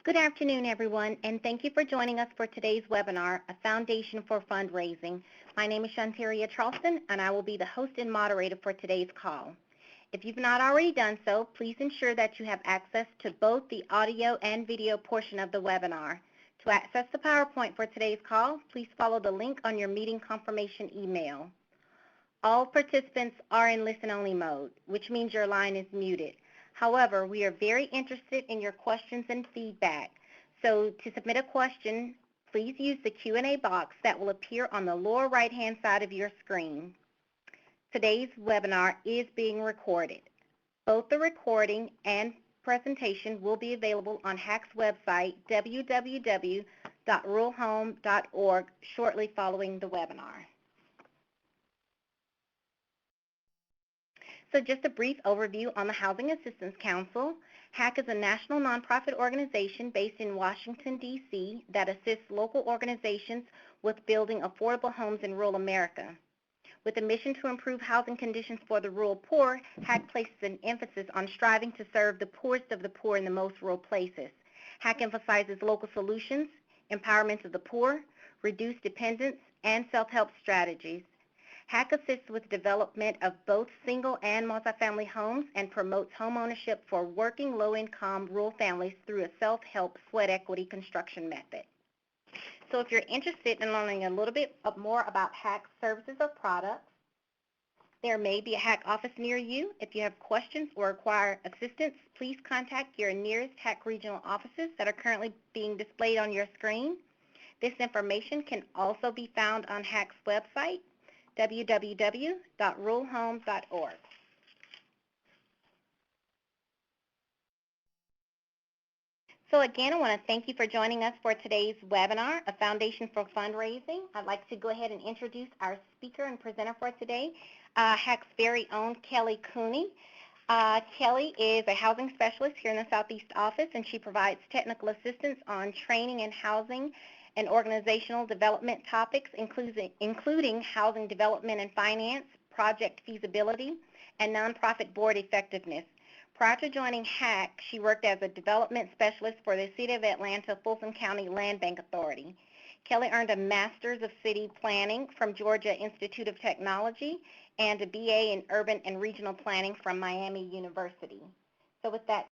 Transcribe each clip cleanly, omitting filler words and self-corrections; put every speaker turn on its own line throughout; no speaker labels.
Good afternoon, everyone, and thank you for joining us for today's webinar, A Foundation for Fundraising. My name is Shanteria Charleston, and I will be the host and moderator for today's call. If you've not already done so, please ensure that you have access to both the audio and video portion of the webinar. To access the PowerPoint for today's call, please follow the link on your meeting confirmation email. All participants are in listen-only mode, which means your line is muted. However, we are very interested in your questions and feedback. So to submit a question, please use the Q&A box that will appear on the lower right-hand side of your screen. Today's webinar is being recorded. Both the recording and presentation will be available on HAC's website, www.ruralhome.org, shortly following the webinar. So just a brief overview on the Housing Assistance Council. HAC is a national nonprofit organization based in Washington, D.C. that assists local organizations with building affordable homes in rural America. With a mission to improve housing conditions for the rural poor, HAC places an emphasis on striving to serve the poorest of the poor in the most rural places. HAC emphasizes local solutions, empowerment of the poor, reduced dependence, and self-help strategies. HAC assists with development of both single and multifamily homes and promotes homeownership for working low-income rural families through a self-help sweat equity construction method. So if you're interested in learning a little bit more about HAC's services or products, there may be a HAC office near you. If you have questions or require assistance, please contact your nearest HAC regional offices that are currently being displayed on your screen. This information can also be found on HAC's website, www.ruralhome.org. So again, I want to thank you for joining us for today's webinar, A Foundation for Fundraising. I'd like to go ahead and introduce our speaker and presenter for today, HAC's very own Kelly Cooney. Kelly is a housing specialist here in the Southeast office, and she provides technical assistance on training and housing and organizational development topics, including housing development and finance, project feasibility, and nonprofit board effectiveness. Prior to joining HAC, she worked as a development specialist for the City of Atlanta Fulton County Land Bank Authority. Kelly earned a Master's of City Planning from Georgia Institute of Technology and a BA in Urban and Regional Planning from Miami University. So with that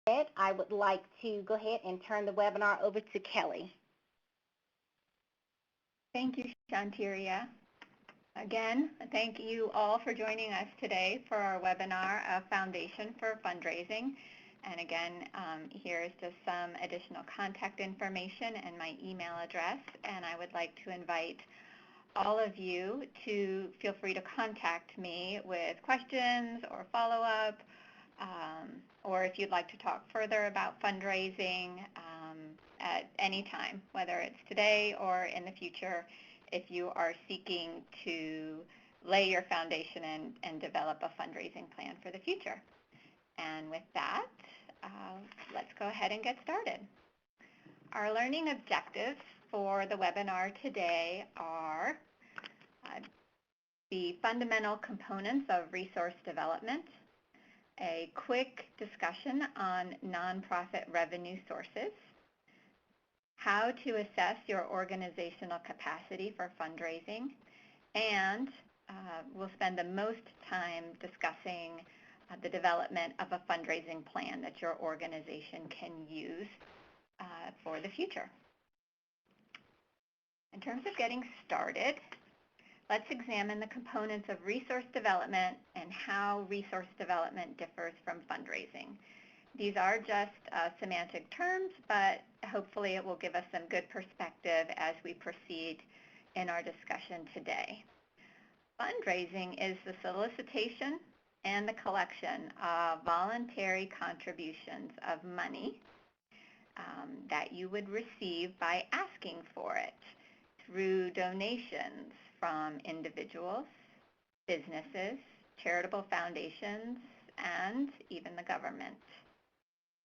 said, I would like to go ahead and turn the webinar over to Kelly.
Thank you, Shanteria. Again, thank you all for joining us today for our webinar, A Foundation for Fundraising. And again, here's just some additional contact information and my email address. And I would like to invite all of you to feel free to contact me with questions or follow-up, or if you'd like to talk further about fundraising at any time, whether it's today or in the future, if you are seeking to lay your foundation and develop a fundraising plan for the future. And with that, let's go ahead and get started. Our learning objectives for the webinar today are the fundamental components of resource development, a quick discussion on nonprofit revenue sources, how to assess your organizational capacity for fundraising, and we'll spend the most time discussing the development of a fundraising plan that your organization can use for the future. In terms of getting started, let's examine the components of resource development and how resource development differs from fundraising. These are just semantic terms, but hopefully it will give us some good perspective as we proceed in our discussion today. Fundraising is the solicitation and the collection of voluntary contributions of money that you would receive by asking for it through donations from individuals, businesses, charitable foundations, and even the government.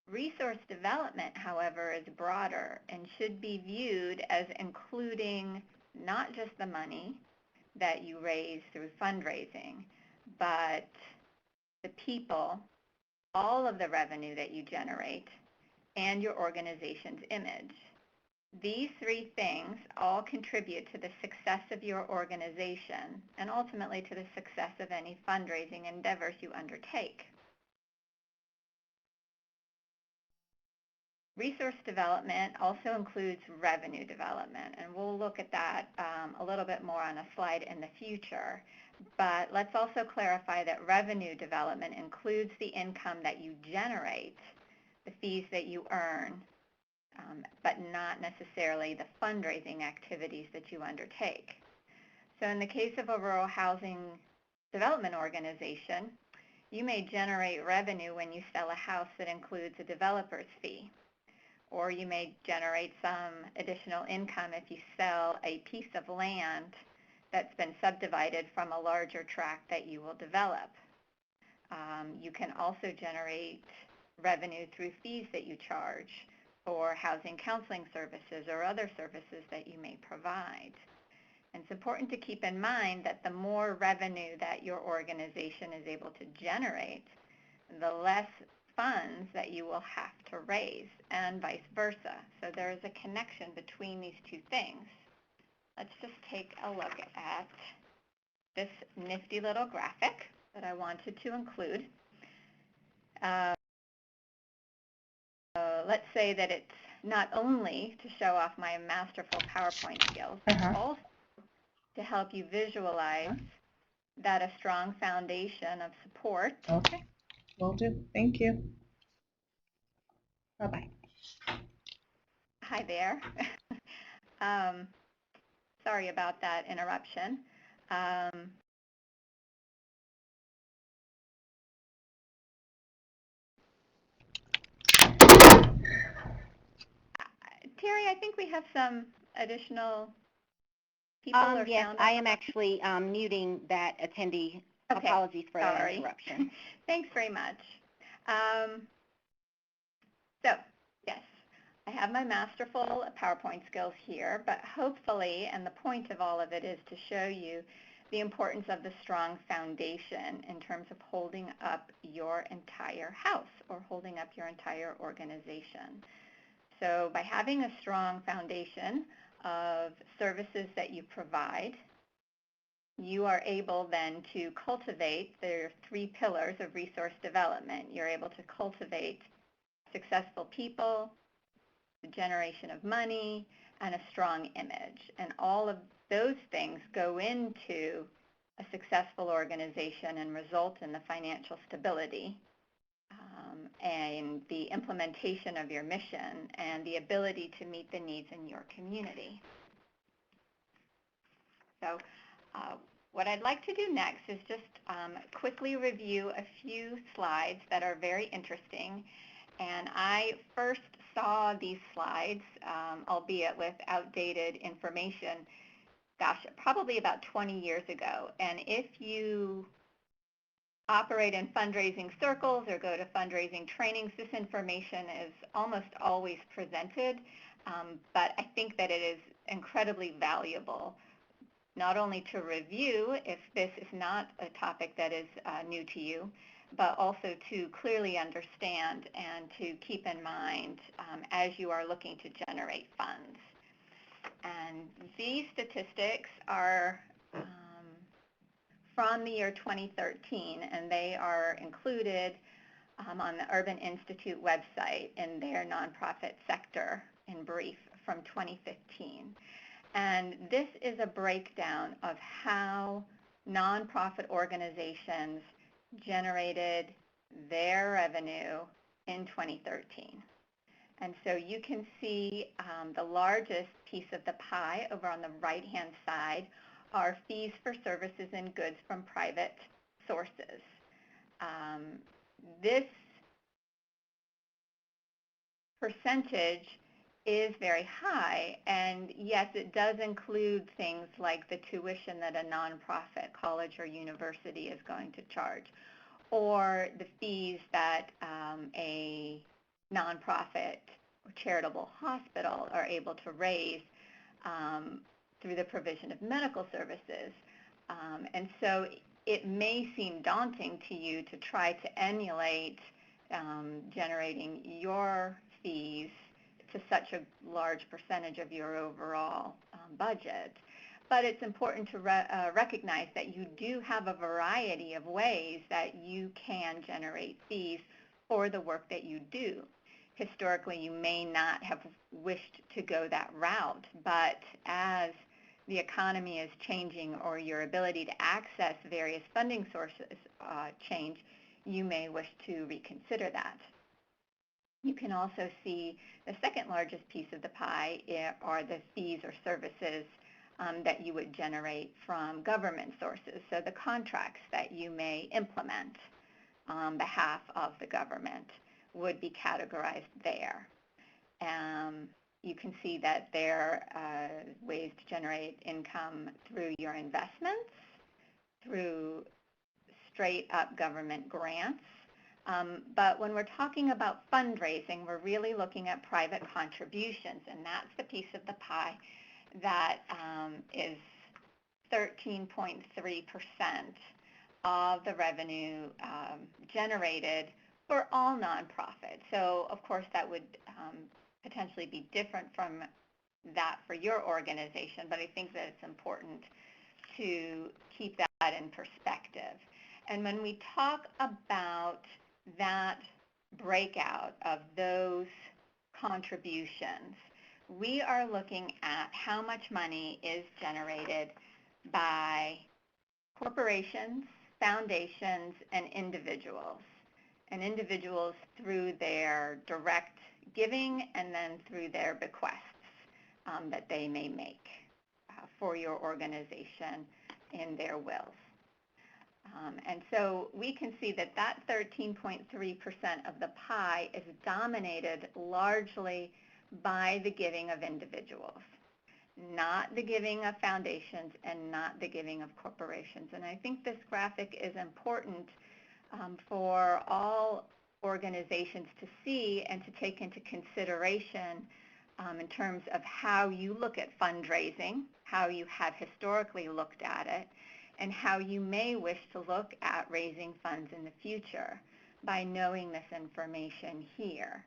Resource development, however, is broader and should be viewed as including not just the money that you raise through fundraising, but the people, all of the revenue that you generate, and your organization's image. These three things all contribute to the success of your organization and ultimately to the success of any fundraising endeavors you undertake. Resource development also includes revenue development, and we'll look at that a little bit more on a slide in the future. But let's also clarify that revenue development includes the income that you generate, the fees that you earn, but not necessarily the fundraising activities that you undertake. So in the case of a rural housing development organization, you may generate revenue when you sell a house that includes a developer's fee, or you may generate some additional income if you sell a piece of land that's been subdivided from a larger tract that you will develop. You can also generate revenue through fees that you charge for housing counseling services or other services that you may provide. And it's important to keep in mind that the more revenue that your organization is able to generate, the less funds that you will have to raise, and vice versa. So there is a connection between these two things. Let's just take a look at this nifty little graphic that I wanted to include. Let's say that it's not only to show off my masterful PowerPoint skills, but also to help you visualize that a strong foundation of support.
Okay, will do. Thank you. Bye-bye.
Hi there. Sorry about that interruption. Terry, I think we have some additional people or
Yes,
sound.
I am actually muting that attendee.
Okay.
Apologies for that
Sorry.
interruption.
Thanks very much. So, yes, I have my masterful PowerPoint skills here, but hopefully, and the point of all of it is to show you the importance of the strong foundation in terms of holding up your entire house or holding up your entire organization. So by having a strong foundation of services that you provide, you are able then to cultivate the three pillars of resource development. You're able to cultivate successful people, the generation of money, and a strong image. And all of those things go into a successful organization and result in the financial stability and the implementation of your mission and the ability to meet the needs in your community. So what I'd like to do next is just quickly review a few slides that are very interesting. And I first saw these slides, albeit with outdated information, gosh, probably about 20 years ago. And if you operate in fundraising circles or go to fundraising trainings, this information is almost always presented, but I think that it is incredibly valuable, not only to review if this is not a topic that is new to you, but also to clearly understand and to keep in mind as you are looking to generate funds. And these statistics are from the year 2013, and they are included on the Urban Institute website in their nonprofit sector in brief from 2015. And this is a breakdown of how nonprofit organizations generated their revenue in 2013. And so you can see the largest piece of the pie over on the right-hand side are fees for services and goods from private sources. This percentage is very high, and yes, it does include things like the tuition that a nonprofit college or university is going to charge, or the fees that a nonprofit or charitable hospital are able to raise through the provision of medical services. And so it may seem daunting to you to try to emulate generating your fees to such a large percentage of your overall budget. But it's important to recognize that you do have a variety of ways that you can generate fees for the work that you do. Historically, you may not have wished to go that route, but as the economy is changing or your ability to access various funding sources change, you may wish to reconsider that. You can also see the second largest piece of the pie are the fees or services that you would generate from government sources. So the contracts that you may implement on behalf of the government would be categorized there. You can see that there are ways to generate income through your investments, through straight up government grants. But when we're talking about fundraising, we're really looking at private contributions, and that's the piece of the pie that is 13.3% of the revenue generated for all nonprofits. So, of course, that would potentially be different from that for your organization, but I think that it's important to keep that in perspective. And when we talk about that breakout of those contributions, we are looking at how much money is generated by corporations, foundations, and individuals. And individuals through their direct giving and then through their bequests that they may make for your organization in their wills. And so we can see that that 13.3% of the pie is dominated largely by the giving of individuals, not the giving of foundations and not the giving of corporations. And I think this graphic is important for all organizations to see and to take into consideration in terms of how you look at fundraising, how you have historically looked at it, and how you may wish to look at raising funds in the future by knowing this information here.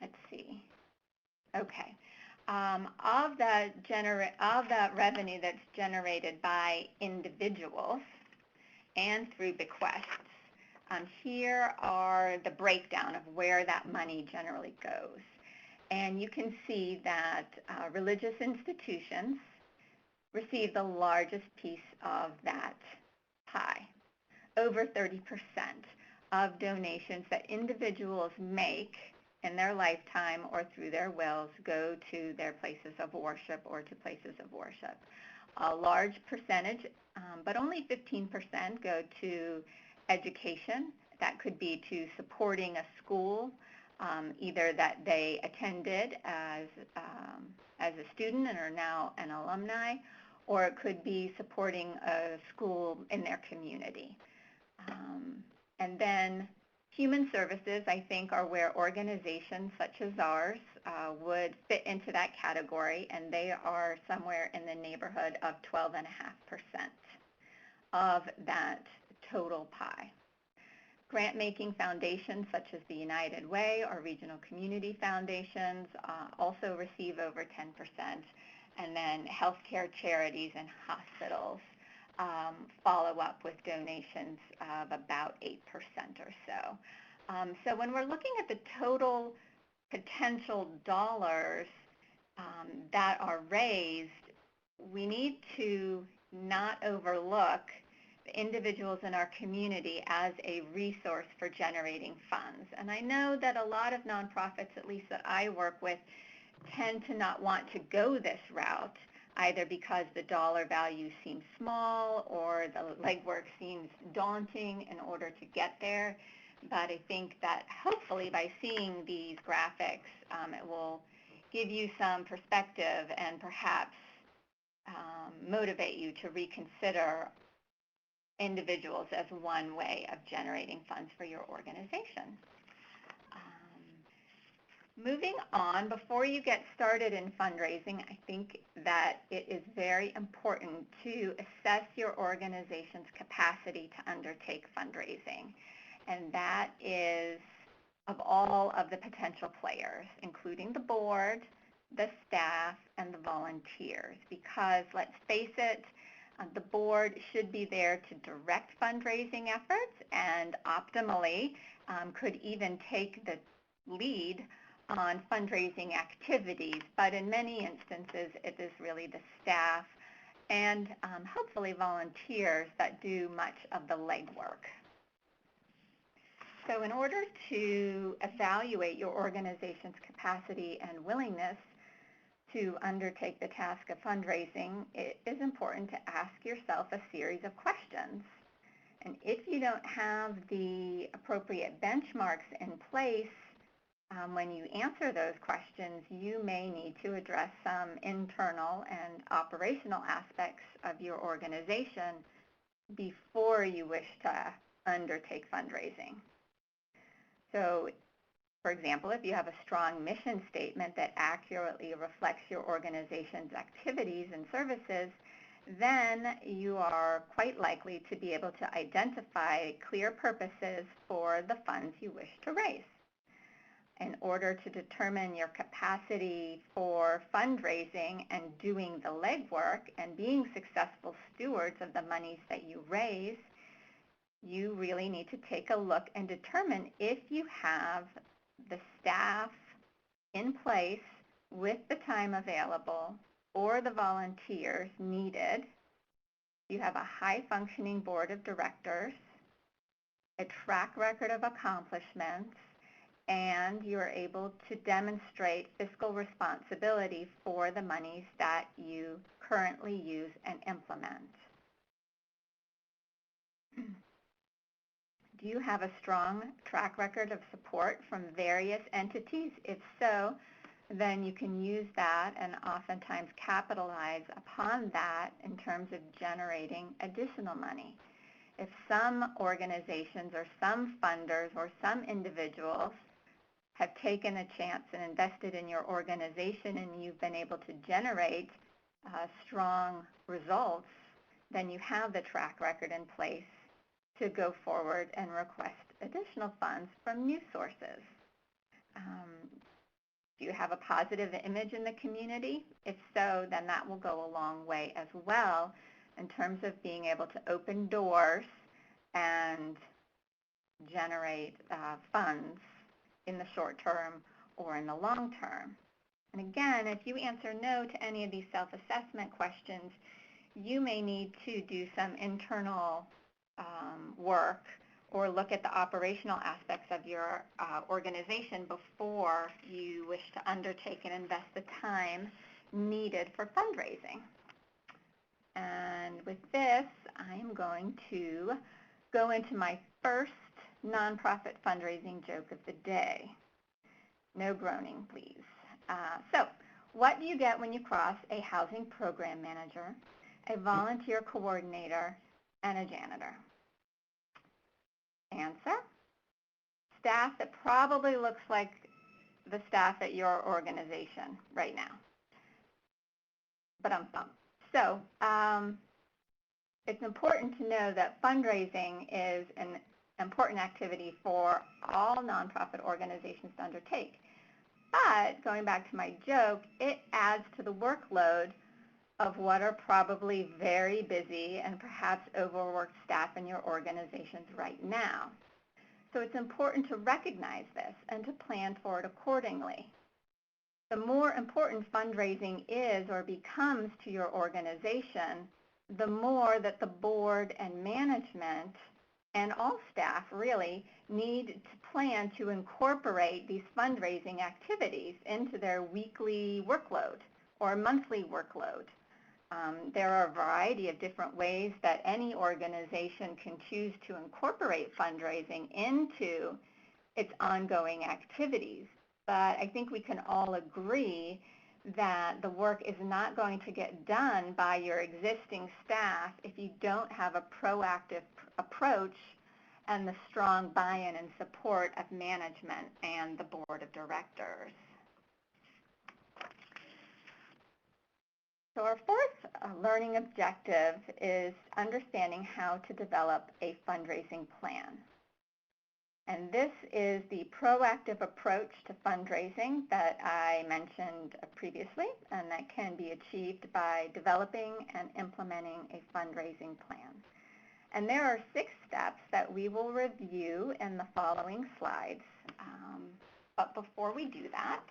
Let's see. Okay. Of that revenue that's generated by individuals and through bequests, here are the breakdown of where that money generally goes. And you can see that religious institutions receive the largest piece of that pie. Over 30% of donations that individuals make in their lifetime or through their wills go to their places of worship or to places of worship. A large percentage, but only 15%, go to education. That could be to supporting a school, either that they attended as a student and are now an alumni, or it could be supporting a school in their community. And then human services, I think, are where organizations such as ours would fit into that category, and they are somewhere in the neighborhood of 12.5% of that total pie. Grant-making foundations such as the United Way or regional community foundations also receive over 10%, and then healthcare charities and hospitals follow up with donations of about 8% or so. So when we're looking at the total potential dollars that are raised, we need to not overlook the individuals in our community as a resource for generating funds. And I know that a lot of nonprofits, at least that I work with, tend to not want to go this route, either because the dollar value seems small or the legwork seems daunting in order to get there. But I think that hopefully by seeing these graphics, it will give you some perspective and perhaps motivate you to reconsider individuals as one way of generating funds for your organization. Moving on, before you get started in fundraising, I think that it is very important to assess your organization's capacity to undertake fundraising. and that is of all of the potential players, including the board, the staff, and the volunteers, because let's face it, the board should be there to direct fundraising efforts and optimally could even take the lead on fundraising activities, but in many instances it is really the staff and hopefully volunteers that do much of the legwork. So in order to evaluate your organization's capacity and willingness to undertake the task of fundraising, it is important to ask yourself a series of questions. And if you don't have the appropriate benchmarks in place when you answer those questions, you may need to address some internal and operational aspects of your organization before you wish to undertake fundraising. So, for example, if you have a strong mission statement that accurately reflects your organization's activities and services, then you are quite likely to be able to identify clear purposes for the funds you wish to raise. In order to determine your capacity for fundraising and doing the legwork and being successful stewards of the monies that you raise, you really need to take a look and determine if you have the staff in place with the time available or the volunteers needed. You have a high-functioning board of directors, a track record of accomplishments, and you're able to demonstrate fiscal responsibility for the monies that you currently use and implement. Do you have a strong track record of support from various entities? If so, then you can use that and oftentimes capitalize upon that in terms of generating additional money. If some organizations or some funders or some individuals have taken a chance and invested in your organization and you've been able to generate strong results, then you have the track record in place to go forward and request additional funds from new sources. Do you have a positive image in the community? If so, then that will go a long way as well in terms of being able to open doors and generate funds in the short term or in the long term. And again, if you answer no to any of these self-assessment questions, you may need to do some internal work or look at the operational aspects of your organization before you wish to undertake and invest the time needed for fundraising. And with this, I'm going to go into my first nonprofit fundraising joke of the day. No groaning, please. So, what do you get when you cross a housing program manager, a volunteer coordinator, and a janitor? Answer: staff that probably looks like the staff at your organization right now. But So it's important to know that fundraising is an important activity for all nonprofit organizations to undertake. But going back to my joke, it adds to the workload of what are probably very busy and perhaps overworked staff in your organizations right now. So it's important to recognize this and to plan for it accordingly. The more important fundraising is or becomes to your organization, the more that the board and management and all staff really need to plan to incorporate these fundraising activities into their weekly workload or monthly workload. There are a variety of different ways that any organization can choose to incorporate fundraising into its ongoing activities. But I think we can all agree that the work is not going to get done by your existing staff if you don't have a proactive approach and the strong buy-in and support of management and the board of directors. So our fourth learning objective is understanding how to develop a fundraising plan. And this is the proactive approach to fundraising that I mentioned previously, and that can be achieved by developing and implementing a fundraising plan. And there are 6 steps that we will review in the following slides. But before we do that,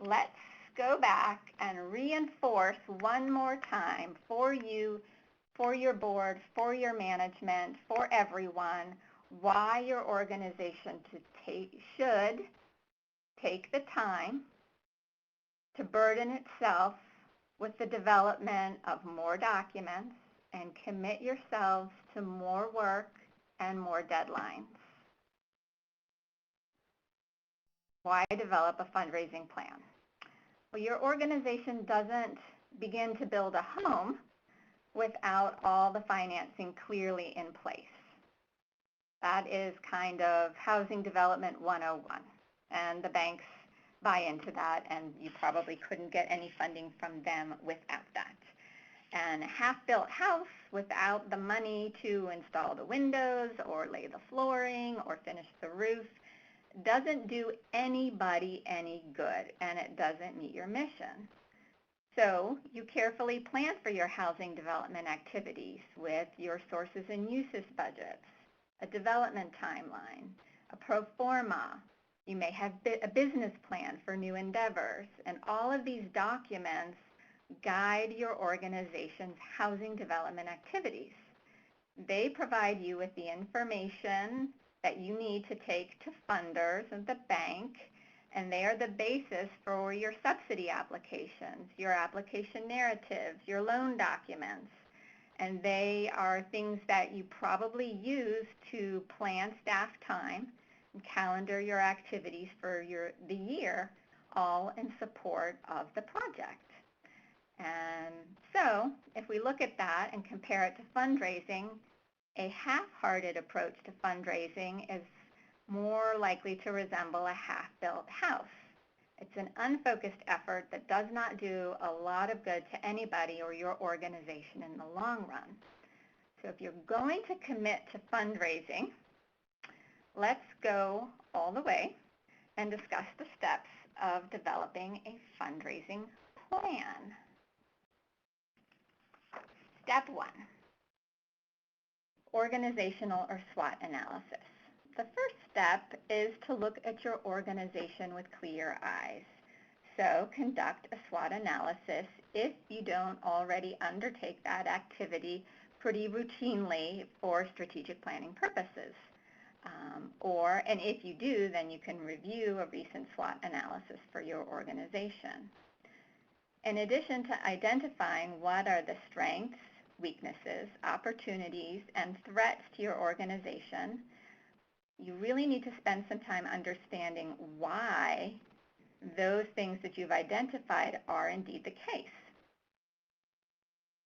let's go back and reinforce one more time for you, for your board, for your management, for everyone, why your organization should take the time to burden itself with the development of more documents and commit yourselves to more work and more deadlines. Why develop a fundraising plan? Well, your organization doesn't begin to build a home without all the financing clearly in place. That is kind of housing development 101, and the banks buy into that, and you probably couldn't get any funding from them without that. And a half-built house without the money to install the windows or lay the flooring or finish the roof doesn't do anybody any good, and it doesn't meet your mission. So you carefully plan for your housing development activities with your sources and uses budgets, a development timeline, a pro forma. You may have a business plan for new endeavors, and all of these documents guide your organization's housing development activities. They provide you with the information that you need to take to funders and the bank, and they are the basis for your subsidy applications, your application narratives, your loan documents, and they are things that you probably use to plan staff time and calendar your activities for the year, all in support of the project. And so if we look at that and compare it to fundraising, a half-hearted approach to fundraising is more likely to resemble a half-built house. It's an unfocused effort that does not do a lot of good to anybody or your organization in the long run. So if you're going to commit to fundraising, let's go all the way and discuss the steps of developing a fundraising plan. Step 1, organizational or SWOT analysis. The first step is to look at your organization with clear eyes. So conduct a SWOT analysis if you don't already undertake that activity pretty routinely for strategic planning purposes. And if you do, then you can review a recent SWOT analysis for your organization. In addition to identifying what are the strengths, weaknesses, opportunities, and threats to your organization, you really need to spend some time understanding why those things that you've identified are indeed the case.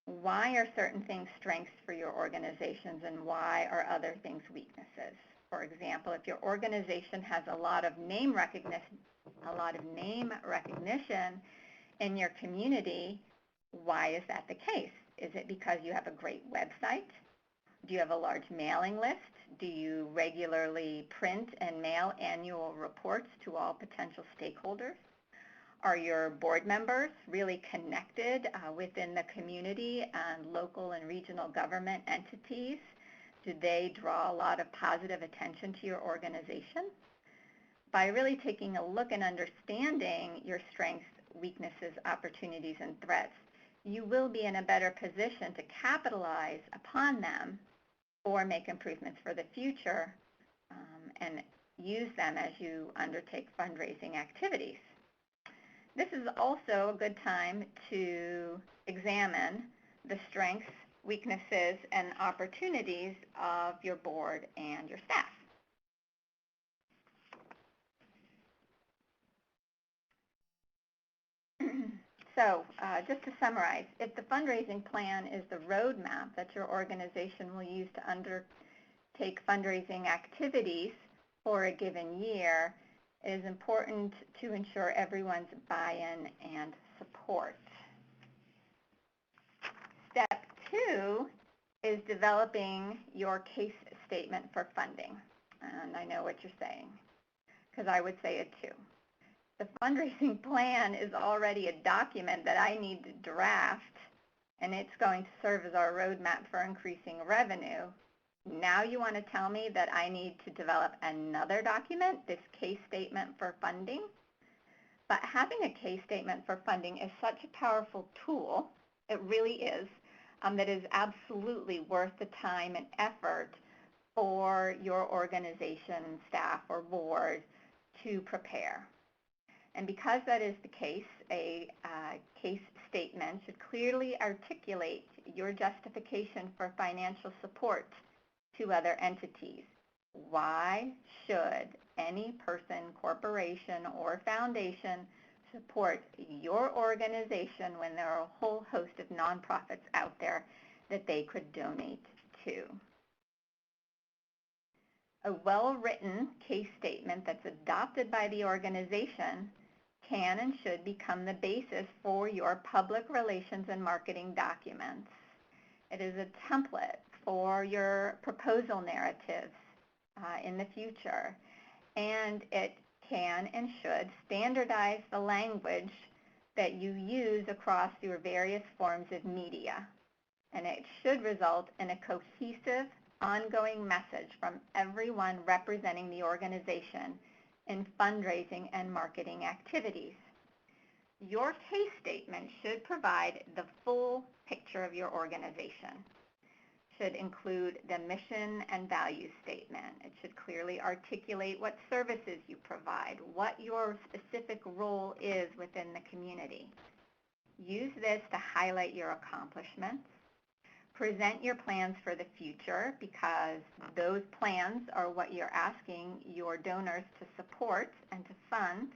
Why are certain things strengths for your organizations and why are other things weaknesses? For example, if your organization has a lot of name recognition in your community, why is that the case? Is it because you have a great website? Do you have a large mailing list? Do you regularly print and mail annual reports to all potential stakeholders? Are your board members really connected within the community and local and regional government entities? Do they draw a lot of positive attention to your organization? By really taking a look and understanding your strengths, weaknesses, opportunities, and threats, you will be in a better position to capitalize upon them or make improvements for the future and use them as you undertake fundraising activities. This is also a good time to examine the strengths, weaknesses, and opportunities of your board and your staff. So just to summarize, if the fundraising plan is the roadmap that your organization will use to undertake fundraising activities for a given year, it is important to ensure everyone's buy-in and support. Step 2 is developing your case statement for funding. And I know what you're saying, because I would say it too. The fundraising plan is already a document that I need to draft, and it's going to serve as our roadmap for increasing revenue. Now you want to tell me that I need to develop another document, this case statement for funding? But having a case statement for funding is such a powerful tool, it really is, that is absolutely worth the time and effort for your organization, staff, or board to prepare. And because that is the case, a case statement should clearly articulate your justification for financial support to other entities. Why should any person, corporation, or foundation support your organization when there are a whole host of nonprofits out there that they could donate to? A well-written case statement that's adopted by the organization can and should become the basis for your public relations and marketing documents. It is a template for your proposal narratives in the future, and it can and should standardize the language that you use across your various forms of media, and it should result in a cohesive, ongoing message from everyone representing the organization in fundraising and marketing activities. Your case statement should provide the full picture of your organization. Should include the mission and value statement. It should clearly articulate what services you provide, what your specific role is within the community. Use this to highlight your accomplishments. Present your plans for the future, because those plans are what you're asking your donors to support and to fund.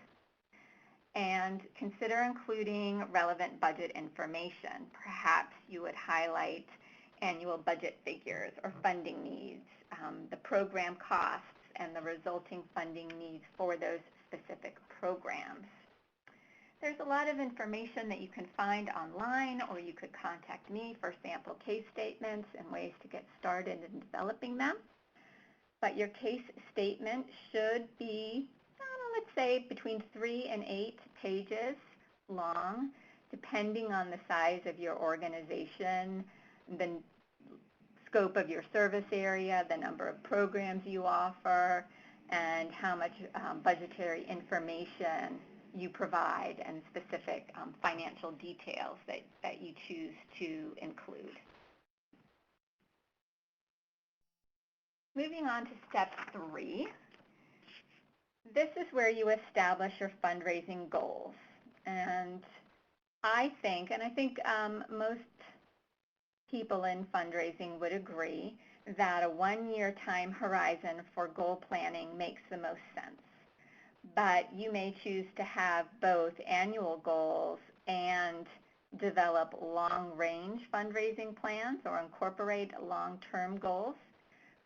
And consider including relevant budget information. Perhaps you would highlight annual budget figures or funding needs, the program costs, and the resulting funding needs for those specific programs. There's a lot of information that you can find online, or you could contact me for sample case statements and ways to get started in developing them. But your case statement should be, let's say, between 3 and 8 pages long, depending on the size of your organization, the scope of your service area, the number of programs you offer, and how much budgetary information you provide, and specific financial details that you choose to include. Moving on to step 3, this is where you establish your fundraising goals. And I think most people in fundraising would agree that a 1-year time horizon for goal planning makes the most sense. But you may choose to have both annual goals and develop long-range fundraising plans or incorporate long-term goals,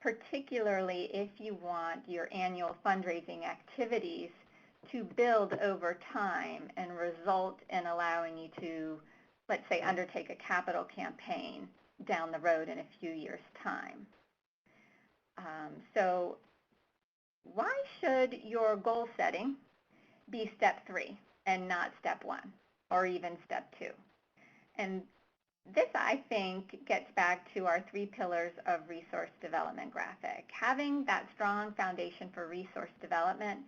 particularly if you want your annual fundraising activities to build over time and result in allowing you to, let's say, undertake a capital campaign down the road in a few years' time. So why should your goal setting be step 3 and not step 1 or even step 2? And this, I think, gets back to our 3 pillars of resource development graphic. Having that strong foundation for resource development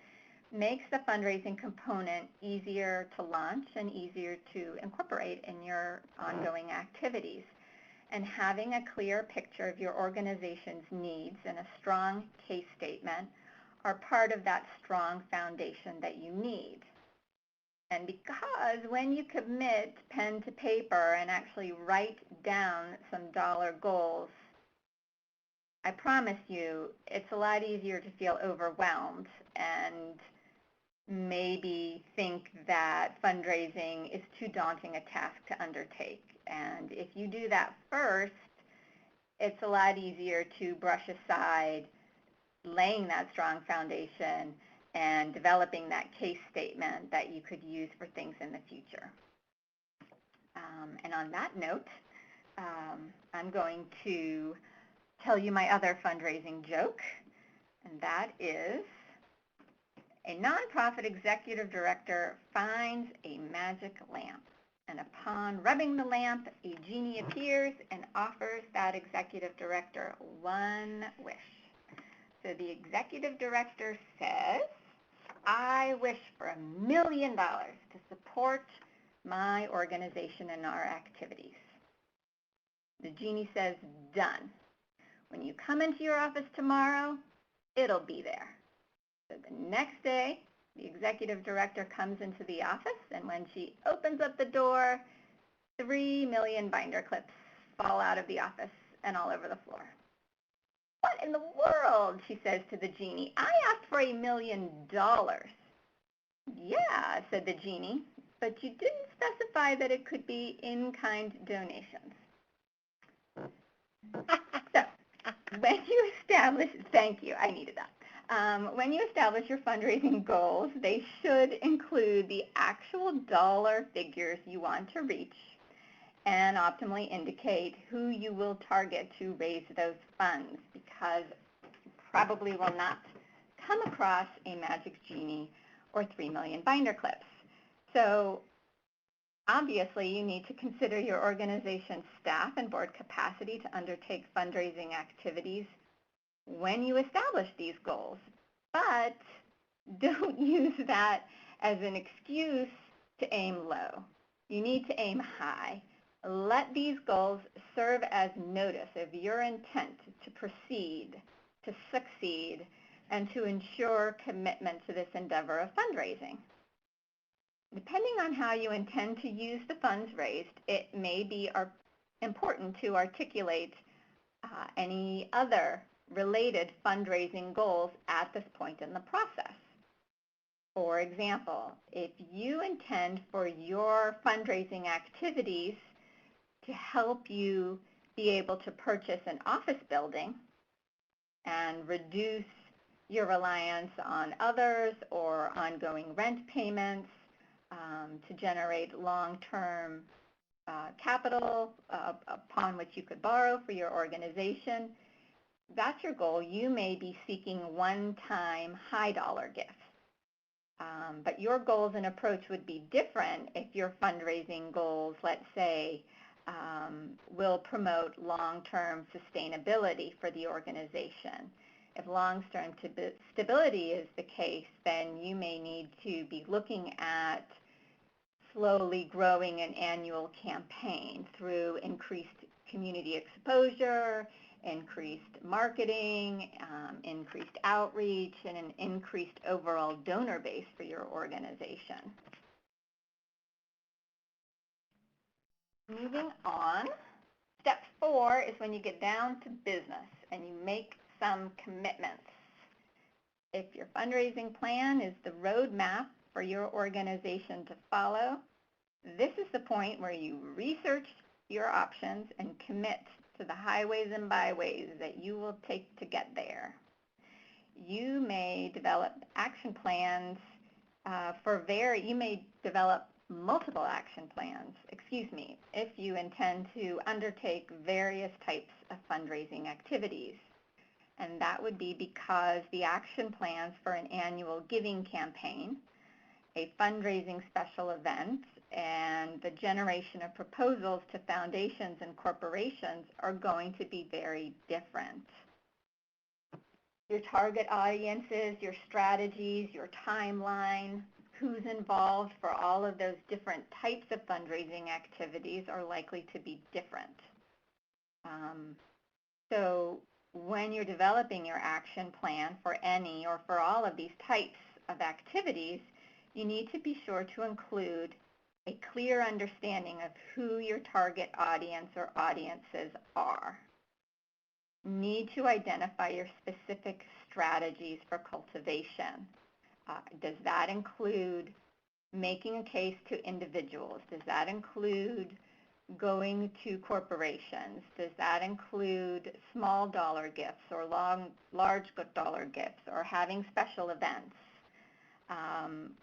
makes the fundraising component easier to launch and easier to incorporate in your ongoing activities. And having a clear picture of your organization's needs and a strong case statement are part of that strong foundation that you need. And because when you commit pen to paper and actually write down some dollar goals, I promise you it's a lot easier to feel overwhelmed and maybe think that fundraising is too daunting a task to undertake. And if you do that first, it's a lot easier to brush aside laying that strong foundation and developing that case statement that you could use for things in the future. And on that note, I'm going to tell you my other fundraising joke. and that is a nonprofit executive director finds a magic lamp, and upon rubbing the lamp, a genie appears and offers that executive director one wish. So the executive director says, I wish for $1 million to support my organization and our activities. The genie says, done. When you come into your office tomorrow, it'll be there. So the next day, the executive director comes into the office, and when she opens up the door, 3 million binder clips fall out of the office and all over the floor. What in the world, she says to the genie. I asked for $1 million. Yeah, said the genie, but you didn't specify that it could be in-kind donations. So, when you establish, thank you, I needed that. When you establish your fundraising goals, they should include the actual dollar figures you want to reach and optimally indicate who you will target to raise those funds, because you probably will not come across a magic genie or 3 million binder clips. So obviously, you need to consider your organization's staff and board capacity to undertake fundraising activities when you establish these goals. But don't use that as an excuse to aim low. You need to aim high. Let these goals serve as notice of your intent to proceed, to succeed, and to ensure commitment to this endeavor of fundraising. Depending on how you intend to use the funds raised, it may be important to articulate any other related fundraising goals at this point in the process. For example, if you intend for your fundraising activities to help you be able to purchase an office building and reduce your reliance on others or ongoing rent payments, to generate long-term capital upon which you could borrow for your organization, that's your goal. You may be seeking one-time high-dollar gifts. But your goals and approach would be different if your fundraising goals, let's say, will promote long-term sustainability for the organization. If long-term stability is the case, then you may need to be looking at slowly growing an annual campaign through increased community exposure, increased marketing, increased outreach, and an increased overall donor base for your organization. Moving on, step 4 is when you get down to business and you make some commitments. If your fundraising plan is the roadmap for your organization to follow, this is the point where you research your options and commit to the highways and byways that you will take to get there. You may develop action plans you may develop multiple action plans, if you intend to undertake various types of fundraising activities. And that would be because the action plans for an annual giving campaign, a fundraising special event, and the generation of proposals to foundations and corporations are going to be very different. Your target audiences, your strategies, your timeline, who's involved for all of those different types of fundraising activities are likely to be different. So when you're developing your action plan for any or for all of these types of activities, you need to be sure to include a clear understanding of who your target audience or audiences are. You need to identify your specific strategies for cultivation. Does that include making a case to individuals? Does that include going to corporations? Does that include small dollar gifts or large dollar gifts or having special events?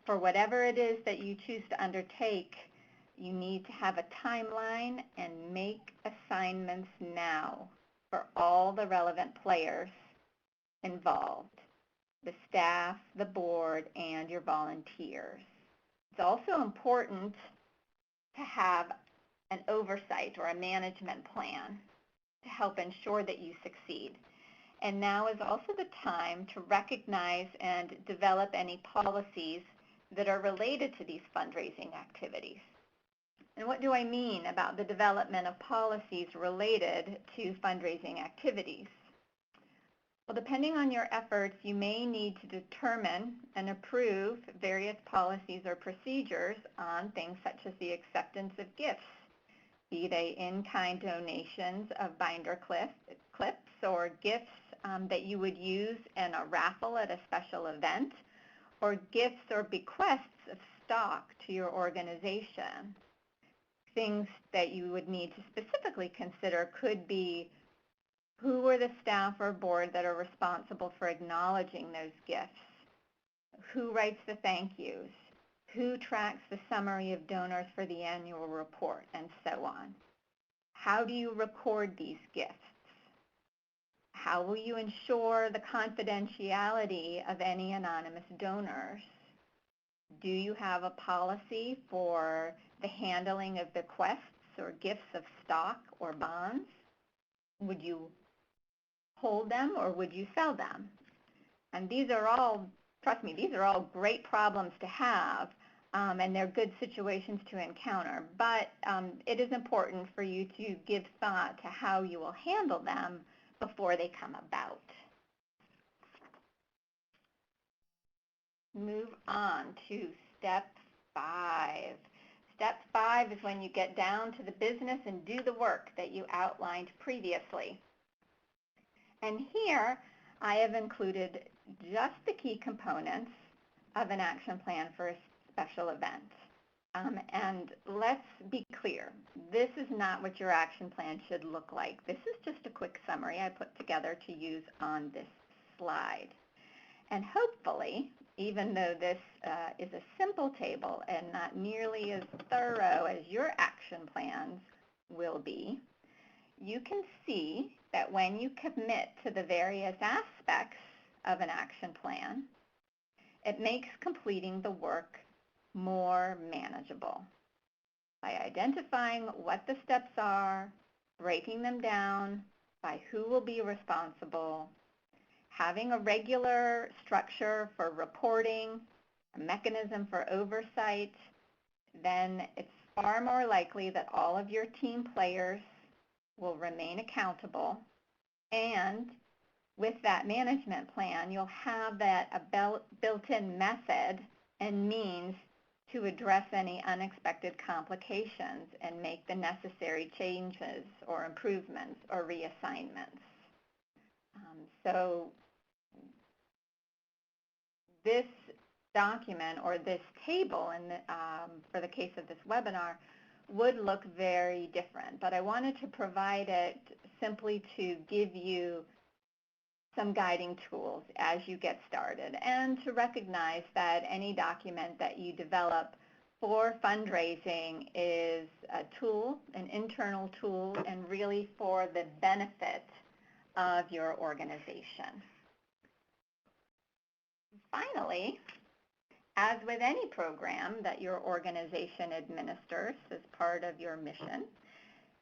For whatever it is that you choose to undertake, you need to have a timeline and make assignments now for all the relevant players involved. the staff, the board, and your volunteers. It's also important to have an oversight or a management plan to help ensure that you succeed. And now is also the time to recognize and develop any policies that are related to these fundraising activities. And what do I mean about the development of policies related to fundraising activities? Well, depending on your efforts, you may need to determine and approve various policies or procedures on things such as the acceptance of gifts, be they in-kind donations of binder clips or gifts that you would use in a raffle at a special event, or gifts or bequests of stock to your organization. Things that you would need to specifically consider could be who are the staff or board that are responsible for acknowledging those gifts, who writes the thank yous, who tracks the summary of donors for the annual report, and so on. How do you record these gifts? How will you ensure the confidentiality of any anonymous donors? Do you have a policy for the handling of bequests or gifts of stock or bonds? Would you hold them or would you sell them? And these are all, trust me, these are all great problems to have, and they're good situations to encounter. But it is important for you to give thought to how you will handle them before they come about. Move on to step 5. Step 5 is when you get down to the business and do the work that you outlined previously. And here I have included just the key components of an action plan for a special event. And let's be clear, this is not what your action plan should look like. This is just a quick summary I put together to use on this slide. And hopefully, even though this is a simple table and not nearly as thorough as your action plans will be, you can see that when you commit to the various aspects of an action plan, it makes completing the work more manageable by identifying what the steps are, breaking them down by who will be responsible, having a regular structure for reporting, a mechanism for oversight. Then it's far more likely that all of your team players will remain accountable, and with that management plan, you'll have that built-in method and means to address any unexpected complications and make the necessary changes or improvements or reassignments. So this document or this table for the case of this webinar would look very different, but I wanted to provide it simply to give you some guiding tools as you get started, and to recognize that any document that you develop for fundraising is a tool, an internal tool, and really for the benefit of your organization. Finally, as with any program that your organization administers as part of your mission,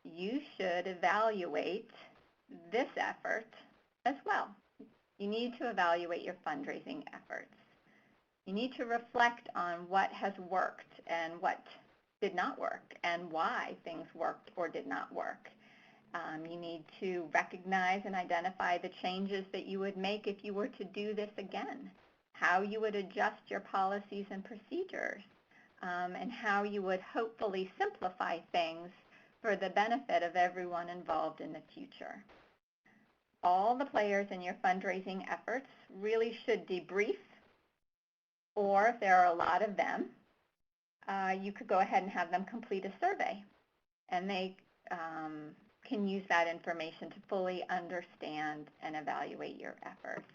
you should evaluate this effort as well. You need to evaluate your fundraising efforts. You need to reflect on what has worked and what did not work and why things worked or did not work. You need to recognize and identify the changes that you would make if you were to do this again, how you would adjust your policies and procedures, and how you would hopefully simplify things for the benefit of everyone involved in the future. All the players in your fundraising efforts really should debrief, or if there are a lot of them, you could go ahead and have them complete a survey, and they can use that information to fully understand and evaluate your efforts.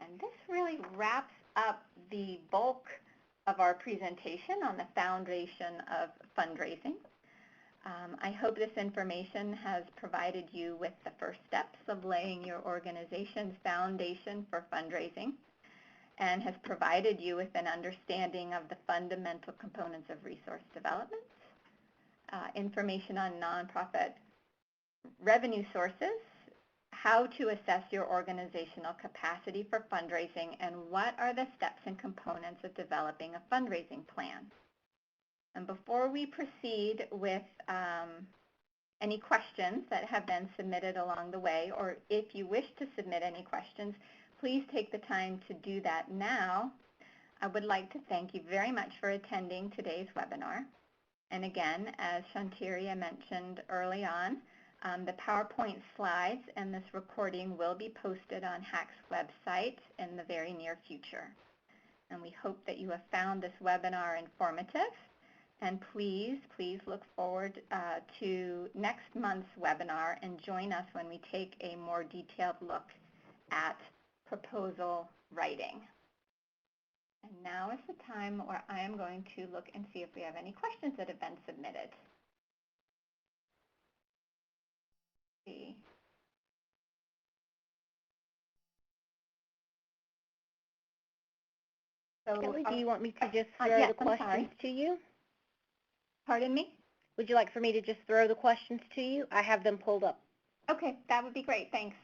And this really wraps up the bulk of our presentation on the foundation of fundraising. I hope this information has provided you with the first steps of laying your organization's foundation for fundraising and has provided you with an understanding of the fundamental components of resource development, information on nonprofit revenue sources, how to assess your organizational capacity for fundraising, and what are the steps and components of developing a fundraising plan. And before we proceed with any questions that have been submitted along the way, or if you wish to submit any questions, please take the time to do that now. I would like to thank you very much for attending today's webinar. And again, as Shantiria mentioned early on, the PowerPoint slides and this recording will be posted on HAC's website in the very near future. And we hope that you have found this webinar informative. And please look forward to next month's webinar and join us when we take a more detailed look at proposal writing. And now is the time where I am going to look and see if we have any questions that have been submitted. See. So,
Kelly, do you want me to just throw
yes,
the questions to you?
Pardon me?
Would you like for me to just throw the questions to you? I have them pulled up.
Okay, that would be great. Thanks.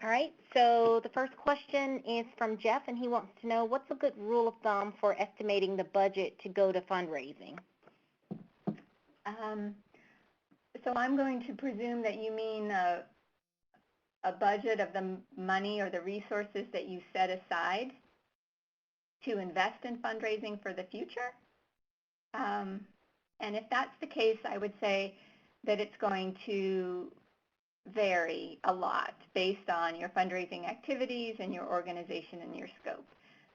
All right, so the first question is from Jeff, and he wants to know, what's a good rule of thumb for estimating the budget to go to fundraising?
So I'm going to presume that you mean a budget of the money or the resources that you set aside to invest in fundraising for the future. And if that's the case, I would say that it's going to vary a lot based on your fundraising activities and your organization and your scope.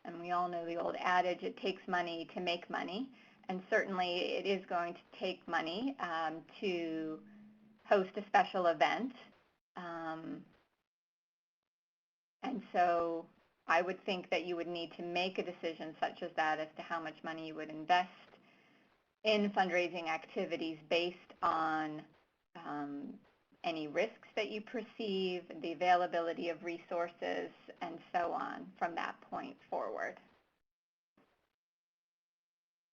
And we all know the old adage, it takes money to make money. And certainly it is going to take money to host a special event. And so I would think that you would need to make a decision such as that as to how much money you would invest in fundraising activities based on any risks that you perceive, the availability of resources, and so on from that point forward.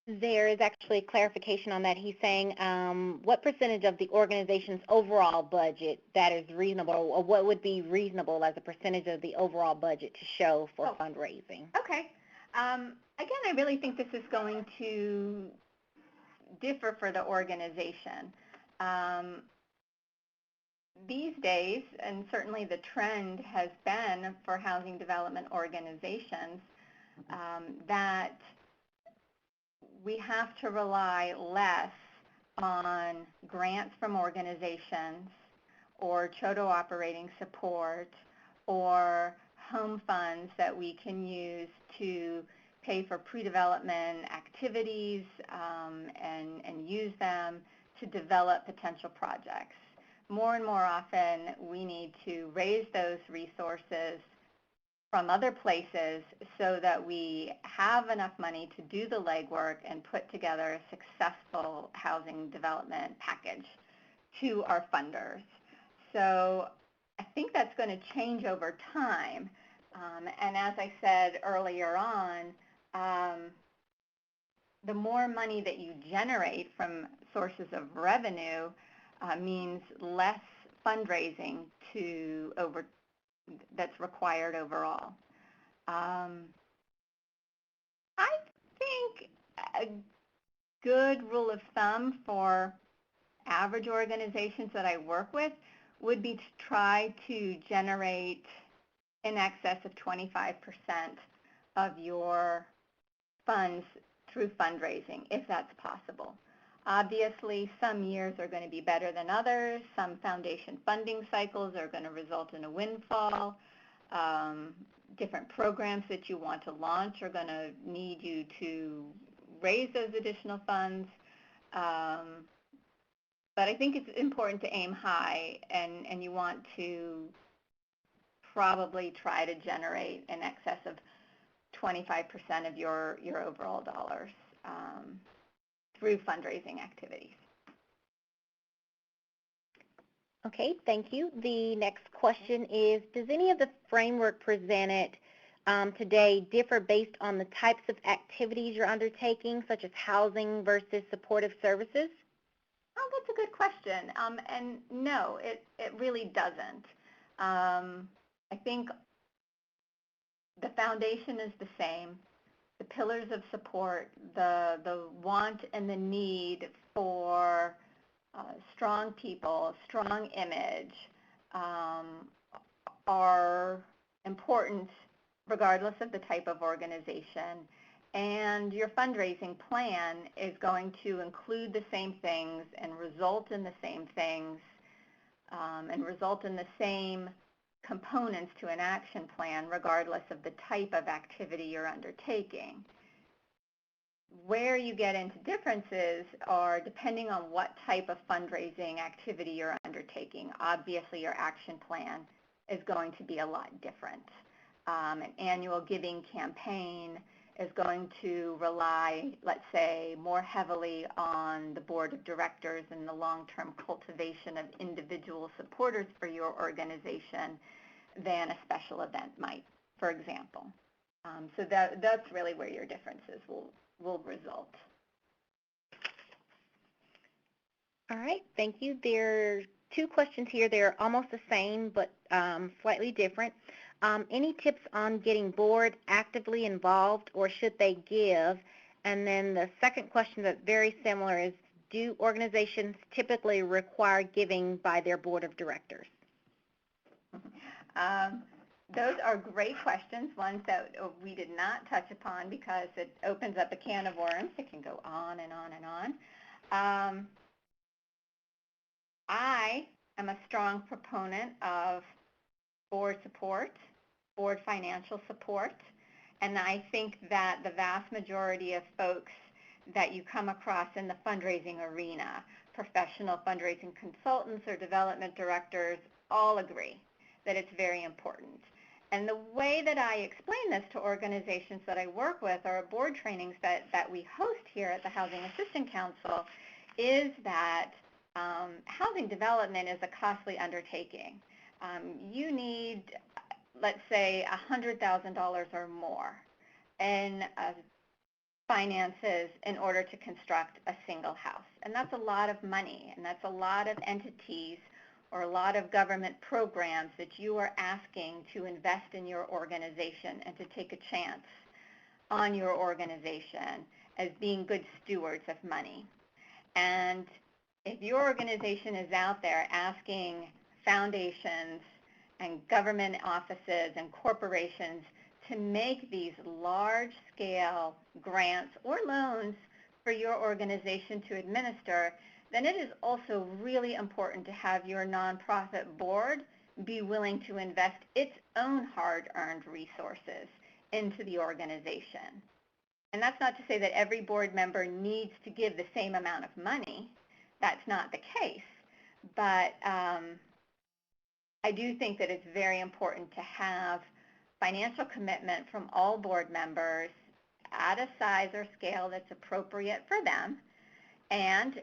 There is actually a clarification on that. He's saying what percentage of the organization's overall budget that is reasonable, or what would be reasonable as a percentage of the overall budget to show for fundraising?
Okay. Again, I really think this is going to differ for the organization. These days, and certainly the trend has been for housing development organizations, that we have to rely less on grants from organizations or CHOTO operating support or home funds that we can use to pay for pre-development activities and use them to develop potential projects. More and more often, we need to raise those resources from other places so that we have enough money to do the legwork and put together a successful housing development package to our funders. So I think that's going to change over time. And as I said earlier on, the more money that you generate from sources of revenue means less fundraising that's required overall. I think a good rule of thumb for average organizations that I work with would be to try to generate in excess of 25% of your funds through fundraising, if that's possible. Obviously, some years are going to be better than others. Some foundation funding cycles are going to result in a windfall. Different programs that you want to launch are going to need you to raise those additional funds. But I think it's important to aim high, and you want to probably try to generate in excess of 25% of your overall dollars through fundraising activities.
Okay, thank you. The next question is, does any of the framework presented today differ based on the types of activities you're undertaking, such as housing versus supportive services?
Oh, that's a good question. And no, it really doesn't. I think the foundation is the same. The pillars of support, the want and the need for strong people, strong image, are important regardless of the type of organization. And your fundraising plan is going to include the same things and result in the same things and result in the same components to an action plan regardless of the type of activity you're undertaking. Where you get into differences are depending on what type of fundraising activity you're undertaking. Obviously, your action plan is going to be a lot different. An annual giving campaign is going to rely, let's say, more heavily on the board of directors and the long-term cultivation of individual supporters for your organization than a special event might, for example. So that's really where your differences will result.
All right, thank you. There are two questions here. They're almost the same, but slightly different. Any tips on getting board actively involved, or should they give? And then the second question that's very similar is, do organizations typically require giving by their board of directors?
Those are great questions, ones that we did not touch upon because it opens up a can of worms. It can go on and on and on. I am a strong proponent of board support, board financial support, and I think that the vast majority of folks that you come across in the fundraising arena, professional fundraising consultants or development directors, all agree that it's very important. And the way that I explain this to organizations that I work with or board trainings that we host here at the Housing Assistance Council is that housing development is a costly undertaking. You need, let's say, $100,000 or more in finances in order to construct a single house. And that's a lot of money, and that's a lot of entities or a lot of government programs that you are asking to invest in your organization and to take a chance on your organization as being good stewards of money. And if your organization is out there asking foundations and government offices and corporations to make these large-scale grants or loans for your organization to administer, then it is also really important to have your nonprofit board be willing to invest its own hard-earned resources into the organization. And that's not to say that every board member needs to give the same amount of money. That's not the case. But I do think that it's very important to have financial commitment from all board members at a size or scale that's appropriate for them. And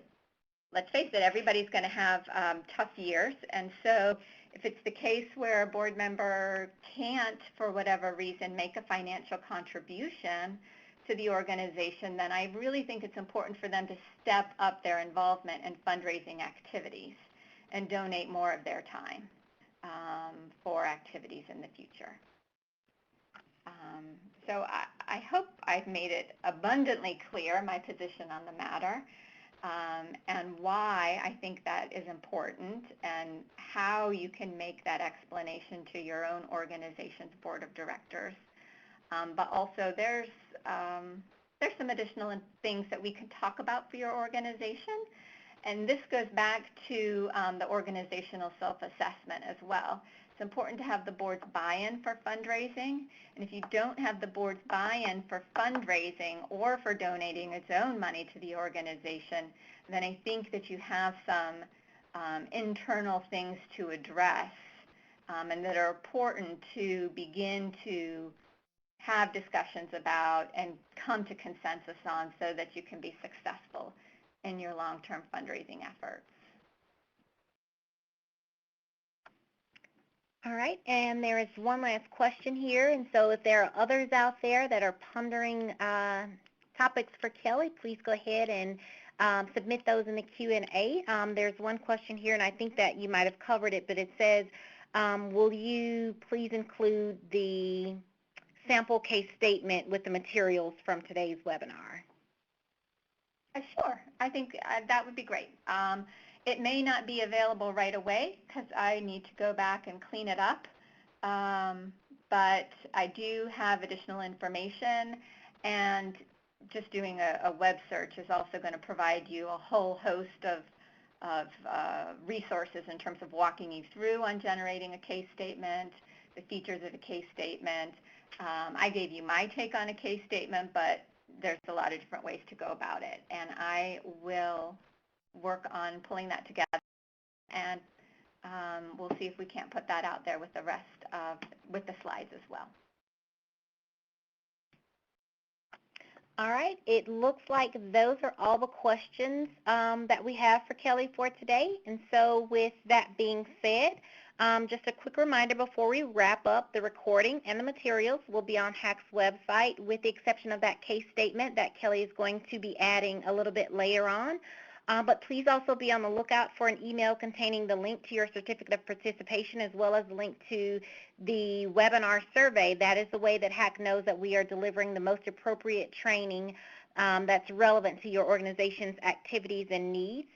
let's face it, everybody's going to have tough years. And so if it's the case where a board member can't, for whatever reason, make a financial contribution to the organization, then I really think it's important for them to step up their involvement in fundraising activities and donate more of their time for activities in the future. So I hope I've made it abundantly clear, my position on the matter, and why I think that is important and how you can make that explanation to your own organization's board of directors. But also there's some additional things that we can talk about for your organization. And this goes back to the organizational self-assessment as well. It's important to have the board's buy-in for fundraising. And if you don't have the board's buy-in for fundraising or for donating its own money to the organization, then I think that you have some internal things to address and that are important to begin to have discussions about and come to consensus on so that you can be successful in your long-term fundraising efforts.
All right, and there is one last question here, and so if there are others out there that are pondering topics for Kelly, please go ahead and submit those in the Q&A. There's one question here, and I think that you might have covered it, but it says, will you please include the sample case statement with the materials from today's webinar?
Sure, I think that would be great. It may not be available right away because I need to go back and clean it up, but I do have additional information, and just doing a web search is also going to provide you a whole host of resources in terms of walking you through on generating a case statement, the features of a case statement. I gave you my take on a case statement, but there's a lot of different ways to go about it, and I will work on pulling that together, and we'll see if we can't put that out there with the rest of, with the slides as well.
All right, it looks like those are all the questions that we have for Kelly for today, and so with that being said, just a quick reminder before we wrap up, the recording and the materials will be on HAC's website with the exception of that case statement that Kelly is going to be adding a little bit later on. But please also be on the lookout for an email containing the link to your certificate of participation as well as the link to the webinar survey. That is the way that HAC knows that we are delivering the most appropriate training that's relevant to your organization's activities and needs.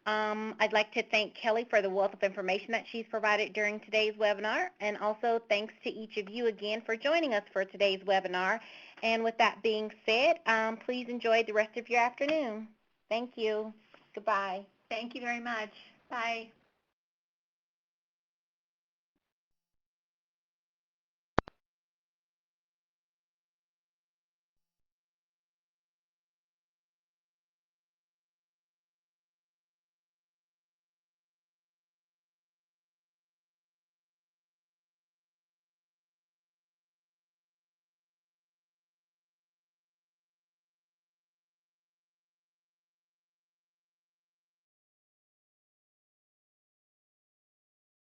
I'd like to thank Kelly for the wealth of information that she's provided during today's webinar, and also thanks to each of you again for joining us for today's webinar. And with that being said, please enjoy the rest of your afternoon. Thank you. Goodbye.
Thank you very much. Bye.